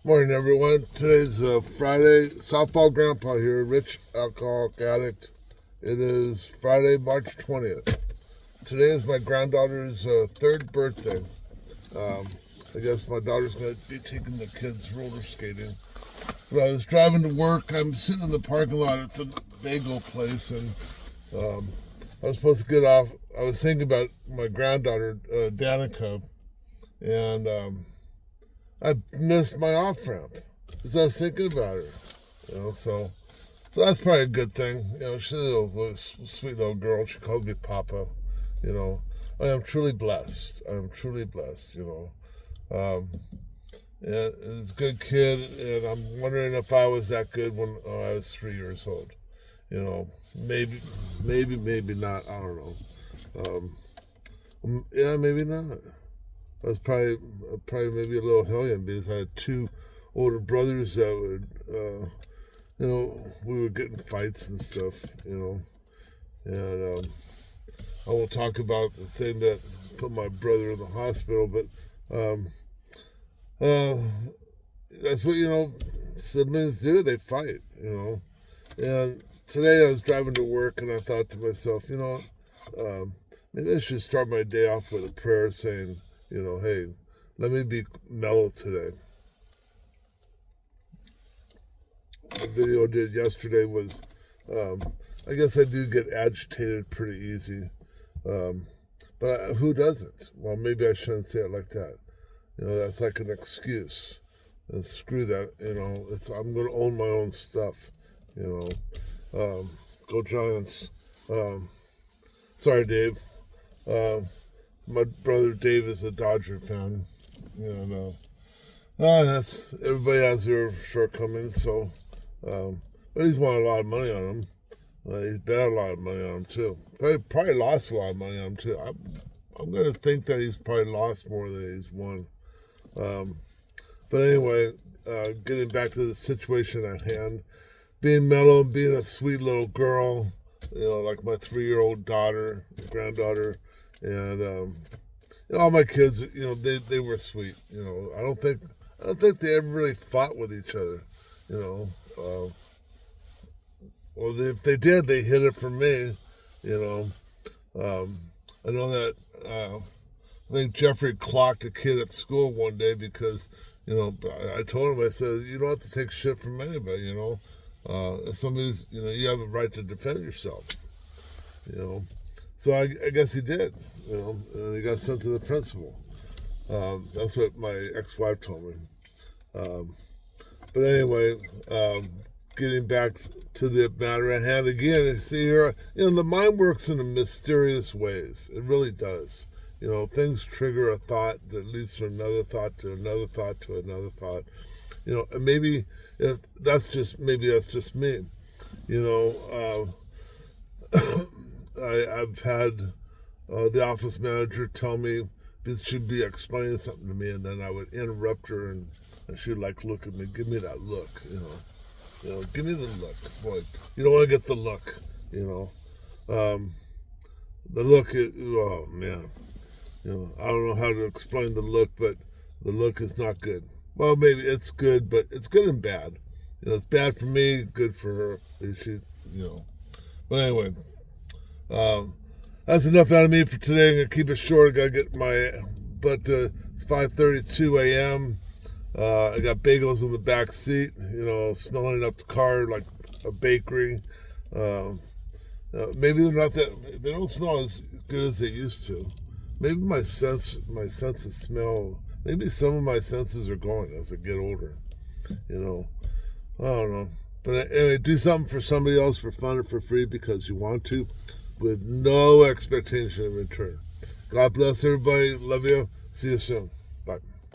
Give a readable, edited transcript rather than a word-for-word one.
Morning, everyone. Today's Friday. Softball Grandpa here, rich alcoholic addict. It is Friday, March 20th. Today is my granddaughter's third birthday. I guess my daughter's going to be taking the kids roller skating. When I was driving to work, I'm sitting in the parking lot at the bagel place, and I was supposed to get off. I was thinking about my granddaughter, Danica, and I missed my off ramp because I was thinking about her, so that's probably a good thing. She's a little sweet little girl. She called me Papa. I am truly blessed. And it's a good kid, and I'm wondering if I was that good when I was 3 years old. Maybe not. I don't know. Yeah, maybe not. I was probably maybe a little hellion because I had two older brothers that would, we would get in fights and stuff, and I won't talk about the thing that put my brother in the hospital, but that's what, siblings do. They fight, and today I was driving to work and I thought to myself, maybe I should start my day off with a prayer saying, hey, let me be mellow today. The video I did yesterday was, I guess I do get agitated pretty easy. But who doesn't? Well, maybe I shouldn't say it like that. That's like an excuse. And screw that, I'm going to own my own stuff, Go Giants. Sorry, Dave. My brother Dave is a Dodger fan, that's everybody has their shortcomings. So, but he's won a lot of money on him. He's bet a lot of money on him too. Probably lost a lot of money on him too. I'm going to think that he's probably lost more than he's won. But anyway, getting back to the situation at hand, being mellow, being a sweet little girl, like my 3-year-old granddaughter. And all my kids, they were sweet. I don't think they ever really fought with each other. Well, if they did, they hid it from me. I know that. I think Jeffrey clocked a kid at school one day because I told him, I said, you don't have to take shit from anybody. If somebody's, you have a right to defend yourself. So I guess he did, and he got sent to the principal. That's what my ex-wife told me. But anyway, getting back to the matter at hand again, you see here, the mind works in mysterious ways. It really does. Things trigger a thought that leads to another thought, to another thought, to another thought. And maybe that's just me. I've had the office manager tell me she'd be explaining something to me, and then I would interrupt her, and she'd look at me, give me that look, give me the look. Boy, you don't want to get the look, The look is, oh man, I don't know how to explain the look, but the look is not good. Well, maybe it's good, but it's good and bad. It's bad for me, good for her. But anyway. That's enough out of me for today. I'm going to keep it short. I got to get it's 5:32 a.m. I got bagels in the back seat, smelling up the car like a bakery. Maybe they don't smell as good as they used to. Maybe my sense of smell, maybe some of my senses are going as I get older. I don't know. But anyway, do something for somebody else for fun or for free because you want to, with no expectation in return. God bless everybody. Love you. See you soon.